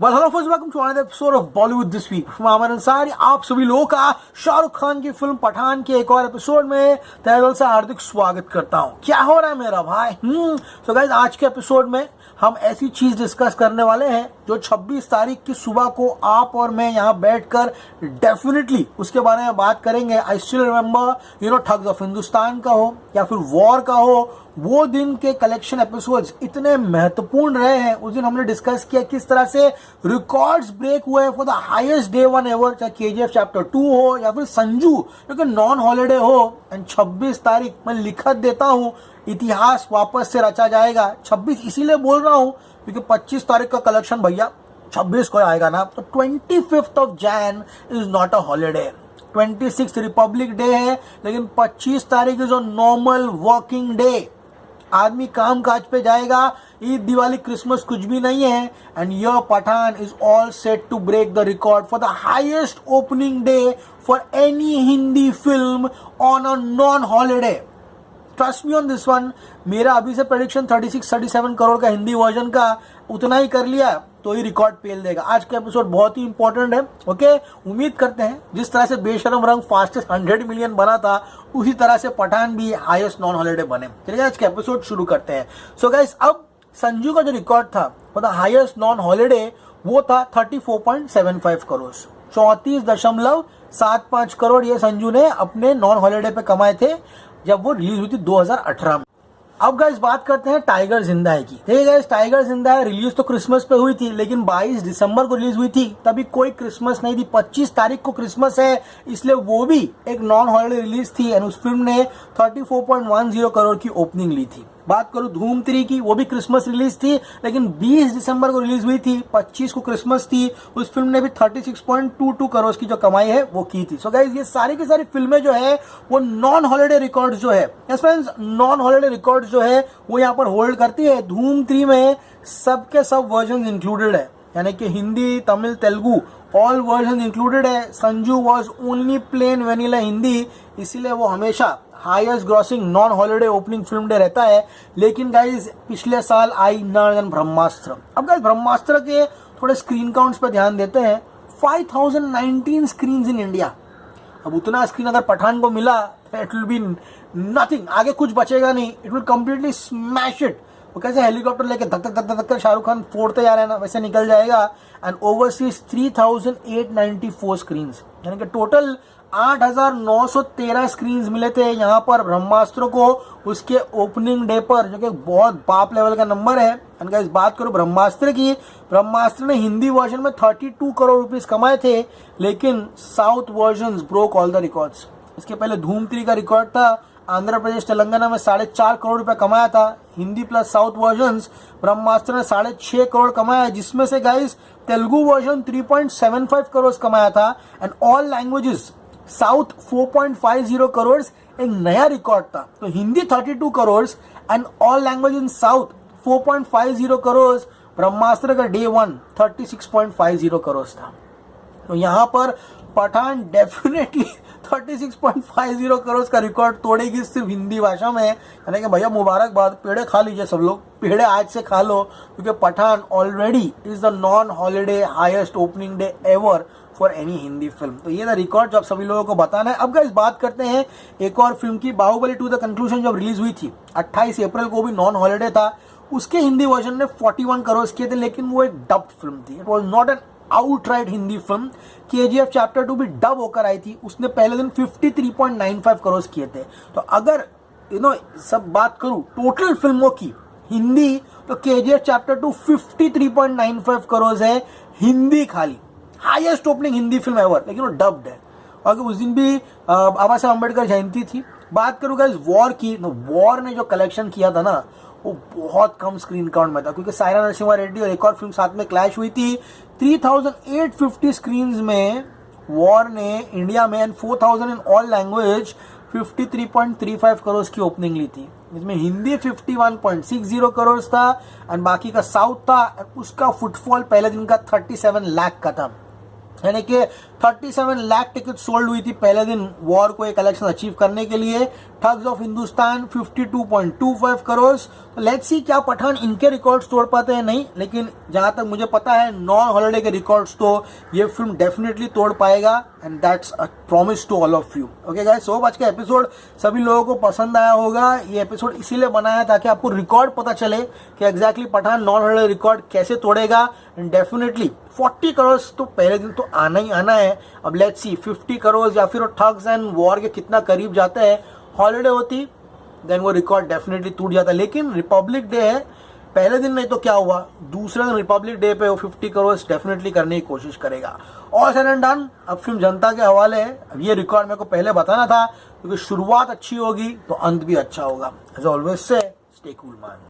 Well hello friends, welcome to another episode of Bollywood this week. मैं अमर अंसारी आप सभी लोगों का शाहरुख खान की फिल्म पठान के एक और एपिसोड में तहे दिल से हार्दिक स्वागत करता हूं। क्या हो रहा है मेरा भाई? सो गाइस, आज के एपिसोड में हम ऐसी चीज डिस्कस करने वाले हैं जो 26 तारीख की सुबह को आप और मैं यहाँ बैठकर डेफिनेटली उसके बारे में बात करेंगे। I still remember thugs of Hindustan का हो या फिर वॉर का हो, वो दिन के कलेक्शन एपिसोड्स इतने महत्वपूर्ण रहे हैं। उस दिन हमने डिस्कस किया किस तरह से रिकॉर्ड्स ब्रेक हुए for the highest day one ever, चाहे केजीएफ चैप्टर 2 हो या फिर संजू जो कि नॉन हॉलीडे हो। एंड 26 तारीख मैं लिखत देता हूं, इतिहास वापस से रचा जाएगा। 26 इसीलिए बोल रहा हूं क्योंकि 25 तारीख का कलेक्शन भैया 26 को आएगा ना, तो 25th of Jain is not a holiday. 26 Republic day है, लेकिन 25 तारीख is a normal working day. आदमी काम काज पे जाएगा। ईद, दिवाली, क्रिसमस कुछ भी नहीं है। And your Pathaan is all set to break the record for the highest opening day for any Hindi film on a non holiday. Trust me on this one. मेरा अभी से प्रेडिक्शन 36-37 करोड़ का हिंदी वर्जन का, उतना ही कर लिया तो ही रिकॉर्ड पेल देगा। आज का एपिसोड बहुत ही इंपॉर्टेंट है। ओके, उम्मीद करते हैं जिस तरह से बेशरम रंग फास्टेस्ट 100 मिलियन बना था, उसी तरह से पठान भी हाईएस्ट नॉन हॉलीडे बने। चलिए आज का एपिसोड शुरू करते हैं। सो गाइस, अब संजू का जो रिकॉर्ड था for the highest non holiday वो था 34.75 करोड़। 34.75 करोड़ ये संजू ने अपने नॉन हॉलीडे पे कमाए थे जब वो रिलीज हुई थी 2018 में। अब गाइस बात करते हैं टाइगर जिंदा है की। देखिए गाइस, टाइगर जिंदा है रिलीज तो क्रिसमस पे हुई थी, लेकिन 22 दिसंबर को रिलीज हुई थी। तभी कोई क्रिसमस नहीं थी। 25 तारीख को क्रिसमस है, इसलिए वो भी एक नॉन हॉलीडे रिलीज थी। एंड उस फिल्म ने 34.10 करोड़ की ओपनिंग ली थी। बात करूं धूम 3 की, वो भी क्रिसमस रिलीज थी, लेकिन 20 दिसंबर को रिलीज हुई थी। 25 को क्रिसमस थी। उस फिल्म ने भी 36.22 करोड़ की जो कमाई है वो की थी। सो गाइस, ये सारी की सारी फिल्में जो है वो नॉन हॉलीडे रिकॉर्ड्स जो है, yes friends, non holiday records जो है वो यहाँ पर होल्ड करती है। धूम 3 में सबके सब वर्जन इंक्लूडेड है, यानी कि Hindi, Tamil, Telugu all version included है। Sanju was only plain vanilla Hindi, इसीलिए वो हमेशा highest grossing non holiday opening film day रहता है। लेकिन गाइज पिछले साल आई नर देन ब्रह्मास्त्र। अब गाइज ब्रह्मास्त्र के थोड़े स्क्रीन काउंट्स पे ध्यान देते हैं। 5019 स्क्रीन इन इंडिया। अब उतना स्क्रीन अगर पठान को मिला, इट विल बी नथिंग, आगे कुछ बचेगा नहीं। It will completely smash it. वो कैसे हेलीकॉप्टर लेके धक धक धक धक कर शाहरुख खान फोड़ते जा रहे हैं ना, वैसे निकल जाएगा। एंड ओवरसीज 3894 स्क्रीन, यानी कि टोटल 8913 स्क्रीन मिले थे यहाँ पर ब्रह्मास्त्र को उसके ओपनिंग डे पर, जो कि बहुत बाप लेवल का नंबर है। एंड गाइस बात करो ब्रह्मास्त्र की, ब्रह्मास्त्र ने हिंदी वर्जन में 32 करोड़ रुपीस कमाए थे, लेकिन south version broke all the records. इसके पहले धूम 3 का रिकॉर्ड था, आंध्र प्रदेश तेलंगाना में 4.5 करोड़ रुपए कमाया था हिंदी प्लस साउथ वर्जन। ब्रह्मास्त्र ने 6.5 करोड़ कमाया, जिसमें से गाइस तेलुगु वर्जन 3.75 करोड़ कमाया था। And all languages south 4.50 crore एक नया रिकॉर्ड था। तो Hindi 32 crore and all language in south 4.50 crore. Brahmastra का डे 1 36.50 करोड़ था। तो यहाँ पर पठान डेफिनेटली 36.50 करोड़ का रिकॉर्ड तोड़ेगी सिर्फ हिंदी भाषा में। यानी कि भैया मुबारकबाद, पेड़े खा लीजिए सब लोग, पेड़े आज से खा लो, क्योंकि Pathaan already is the non holiday highest opening day ever for any Hindi film. तो ये ना रिकॉर्ड जो आप सभी लोगों को बताना है। अब गाइस बात करते हैं एक और फिल्म की, बाहुबली 2 द कंक्लूजन जब रिलीज हुई थी 28 अप्रैल को, भी नॉन हॉलीडे था। उसके हिंदी वर्जन ने 41 करोड़ किए थे, लेकिन वो एक डब्ड फिल्म थी। It was not an outright Hindi film. KGF chapter 2 भी डब होकर आई थी, उसने पहले दिन 53.95 करोड़ किए थे। तो अगर सब बात करूं टोटल फिल्मों की हिंदी, तो केजीएफ चैप्टर 2 53.95 करोड़ है हिंदी, खाली highest opening Hindi film ever, लेकिन वो डब्ड है। और उस दिन भी बाबा साहब अम्बेडकर जयंती थी। बात करूँ गाइस वॉर की, तो वॉर ने जो कलेक्शन किया था ना, वो बहुत कम स्क्रीन काउंट में था, क्योंकि सायरा नरसिम्हा रेड्डी और एक और फिल्म साथ में क्लैश हुई थी। 3850 स्क्रीन में वॉर ने इंडिया में, and 4000 in all language 53.35 crore की ओपनिंग ली थी। इसमें हिंदी 51.60 करोड़ था एंड बाकी का साउथ था। उसका फुटफॉल पहले दिन का 37 लाख का था। यानी कि 37 लाख टिकट सोल्ड हुई थी पहले दिन वॉर को एक कलेक्शन अचीव करने के लिए। Thugs of Hindustan 52.25 crore. Let's see क्या पठान इनके रिकॉर्ड्स तोड़ पाते हैं नहीं, लेकिन जहां तक मुझे पता है नॉन हॉलिडे के रिकॉर्ड्स तो ये फिल्म डेफिनेटली तोड़ पाएगा, and that's a promise to all of you. Okay guys, so आज का एपिसोड सभी लोगों को पसंद आया होगा। ये एपिसोड इसीलिए बनाया ताकि आपको रिकॉर्ड पता चले कि exactly Pathaan non holiday record कैसे तोड़ेगा, एंड डेफिनेटली 40 करोड़ तो पहले दिन तो आना ही आना है। अब लेट्स सी 50 करोड़ या फिर ठग्स एंड वॉर के कितना करीब जाते हैं। हॉलिडे होती देन वो रिकॉर्ड डेफिनेटली टूट जाता, लेकिन रिपब्लिक डे है, पहले दिन नहीं तो क्या हुआ, दूसरे दिन रिपब्लिक डे पे वो 50 करोड़ डेफिनेटली करने की कोशिश करेगा। और सेड एंड डन, अब फिल्म जनता के हवाले है। अब ये रिकॉर्ड मेरे को पहले बताना था, क्योंकि शुरुआत अच्छी होगी तो अंत भी अच्छा होगा। एज ऑलवेज से स्टे कूल मैन।